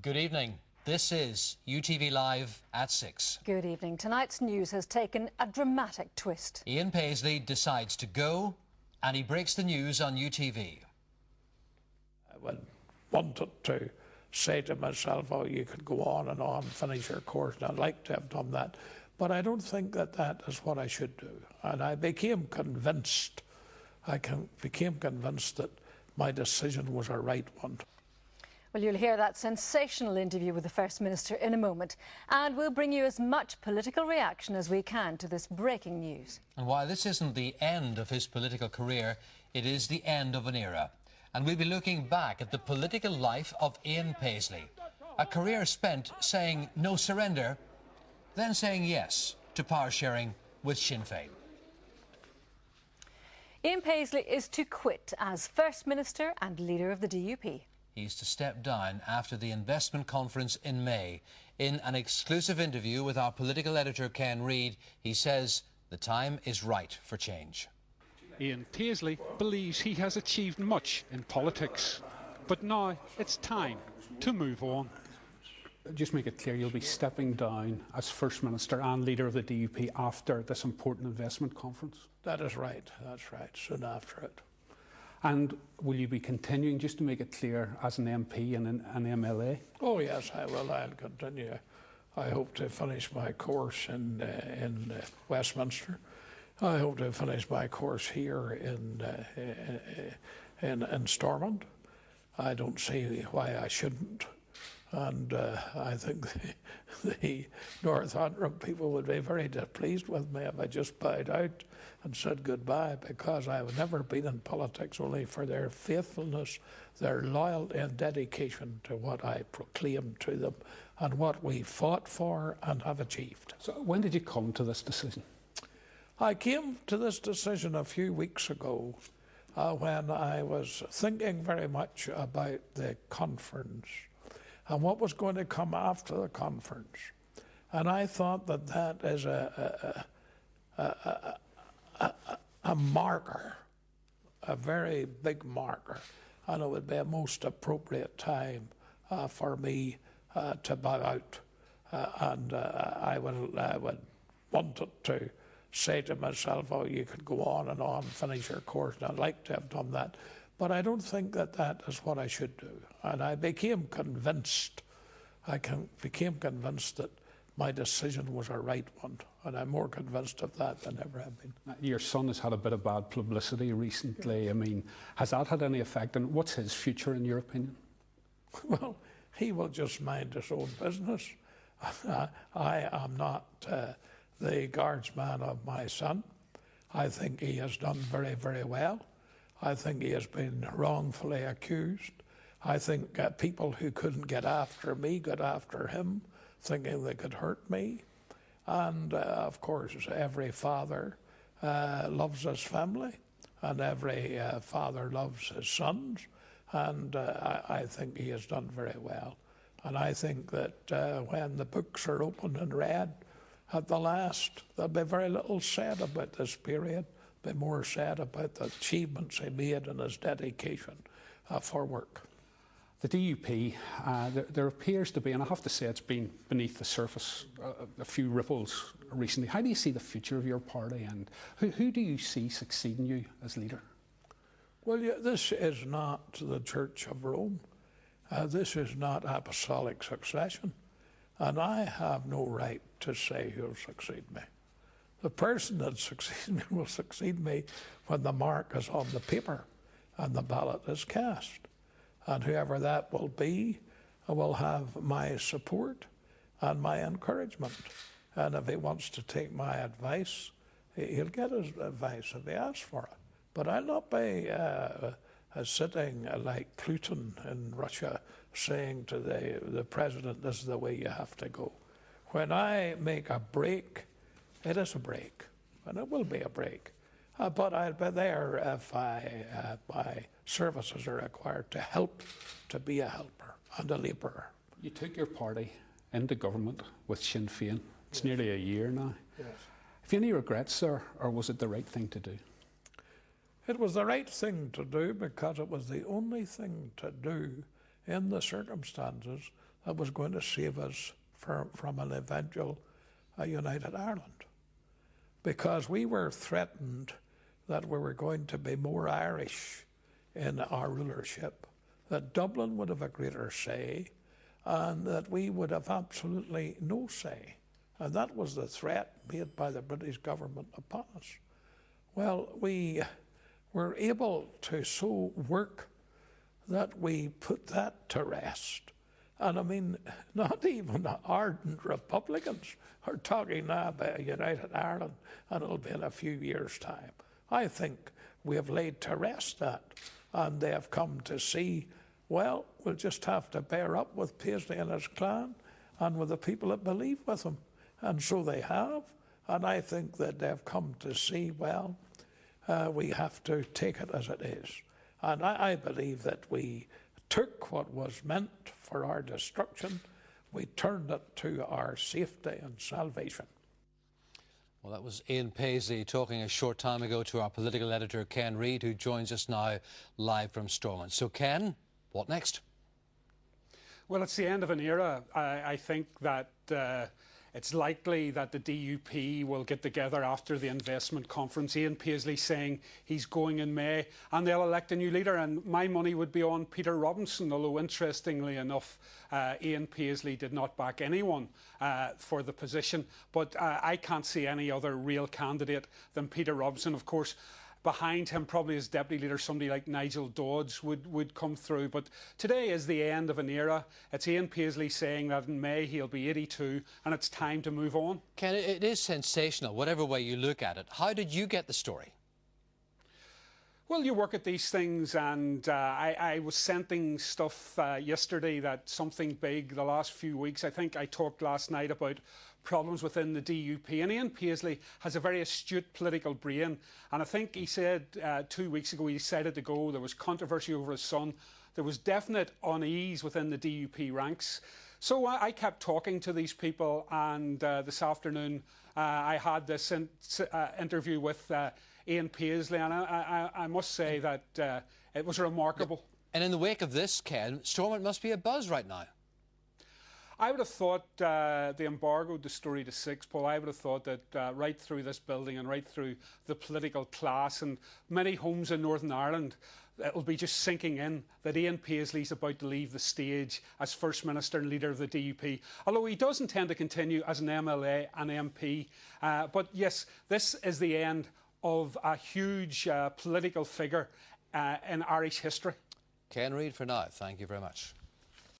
Good evening. This is UTV Live at 6. Good evening. Tonight's news has taken a dramatic twist. Ian Paisley decides to go and he breaks the news on UTV. I wanted to say to myself, oh, you could go on, finish your course, and I'd like to have done that. But I don't think that that is what I should do. And I became convinced, became convinced that my decision was a right one. Well, you'll hear that sensational interview with the First Minister in a moment, and we'll bring you as much political reaction as we can to this breaking news. And while this isn't the end of his political career, it is the end of an era. And we'll be looking back at the political life of Ian Paisley, a career spent saying no surrender, then saying yes to power sharing with Sinn Féin. Ian Paisley is to quit as First Minister and leader of the DUP. He's to step down after the investment conference in May. In an exclusive interview with our political editor Ken Reid, he says the time is right for change. Ian Paisley believes he has achieved much in politics, but now it's time to move on. Just make it clear, you'll be stepping down as First Minister and leader of the DUP after this important investment conference? That is right, that's right, soon after it. And will you be continuing, just to make it clear, as an MP and an MLA? Oh yes, I will. I'll continue. I hope to finish my course in Westminster. I hope to finish my course here in Stormont. I don't see why I shouldn't. And I think the North Antrim people would be very displeased with me if I just bowed out and said goodbye, because I've never been in politics only for their faithfulness, their loyalty and dedication to what I proclaimed to them and what we fought for and have achieved. So when did you come to this decision? I came to this decision a few weeks ago when I was thinking very much about the conference and what was going to come after the conference. And I thought that that is a marker, a very big marker, and it would be a most appropriate time for me to bow out. I would wanted to say to myself, oh, you could go on, finish your course, and I'd like to have done that. But I don't think that that is what I should do. And I became convinced, became convinced that my decision was a right one. And I'm more convinced of that than ever have been. Your son has had a bit of bad publicity recently. I mean, has that had any effect? And what's his future, in your opinion? Well, he will just mind his own business. I am not the guardsman of my son. I think he has done very, very well. I think he has been wrongfully accused. I think people who couldn't get after me got after him, thinking they could hurt me. And of course, every father loves his family, and every father loves his sons. And I think he has done very well. And I think that when the books are opened and read at the last, there'll be very little said about this period. Be more said about the achievements he made and his dedication for work. The DUP, there appears to be, and I have to say it's been beneath the surface, a few ripples recently. How do you see the future of your party, and who do you see succeeding you as leader? Well, this is not the Church of Rome. This is not apostolic succession. And I have no right to say who'll succeed me. The person that succeeds me will succeed me when the mark is on the paper and the ballot is cast. And whoever that will be will have my support and my encouragement. And if he wants to take my advice, he'll get his advice if he asks for it. But I'll not be sitting like Putin in Russia saying to the president, this is the way you have to go. When I make a break, it is a break, and it will be a break. But I'll be there if my services are required to help, to be a helper and a labourer. You took your party into government with Sinn Féin. It's nearly a year now. Yes. Have you any regrets, sir, or was it the right thing to do? It was the right thing to do because it was the only thing to do in the circumstances that was going to save us from an eventual united Ireland. Because we were threatened that we were going to be more Irish in our rulership, that Dublin would have a greater say, and that we would have absolutely no say. And that was the threat made by the British government upon us. Well, we were able to so work that we put that to rest. And I mean, not even the ardent Republicans are talking now about a united Ireland, and it'll be in a few years' time. I think we have laid to rest that, and they have come to see, well, we'll just have to bear up with Paisley and his clan and with the people that believe with him. And so they have, and I think that they've come to see, well, we have to take it as it is. And I believe that we took what was meant for our destruction, we turned it to our safety and salvation. Well, that was Ian Paisley talking a short time ago to our political editor, Ken Reid, who joins us now live from Stormont. So, Ken, what next? Well, it's the end of an era. I think that it's likely that the DUP will get together after the investment conference. Ian Paisley saying he's going in May, and they'll elect a new leader. And my money would be on Peter Robinson, although interestingly enough, Ian Paisley did not back anyone for the position. But I can't see any other real candidate than Peter Robinson. Of course, behind him, probably as deputy leader, somebody like Nigel Dodds would come through. But today is the end of an era. It's Ian Paisley saying that in May he'll be 82 and it's time to move on. Ken, it is sensational, whatever way you look at it. How did you get the story? Well, you work at these things, and I was scenting stuff yesterday that something big the last few weeks. I think I talked last night about problems within the DUP, and Ian Paisley has a very astute political brain, and I think he said 2 weeks ago he decided to go. There was controversy over his son. There was definite unease within the DUP ranks. So I kept talking to these people, and this afternoon I had this interview with Ian Paisley, and I must say that it was remarkable. And in the wake of this, Ken, Stormont must be abuzz right now. I would have thought they embargoed the story to 6, Paul. I would have thought that right through this building and right through the political class and many homes in Northern Ireland, it'll be just sinking in that Ian Paisley's about to leave the stage as First Minister and leader of the DUP, although he does intend to continue as an MLA and MP. But yes, this is the end of a huge political figure in Irish history. Ken Reid for now. Thank you very much.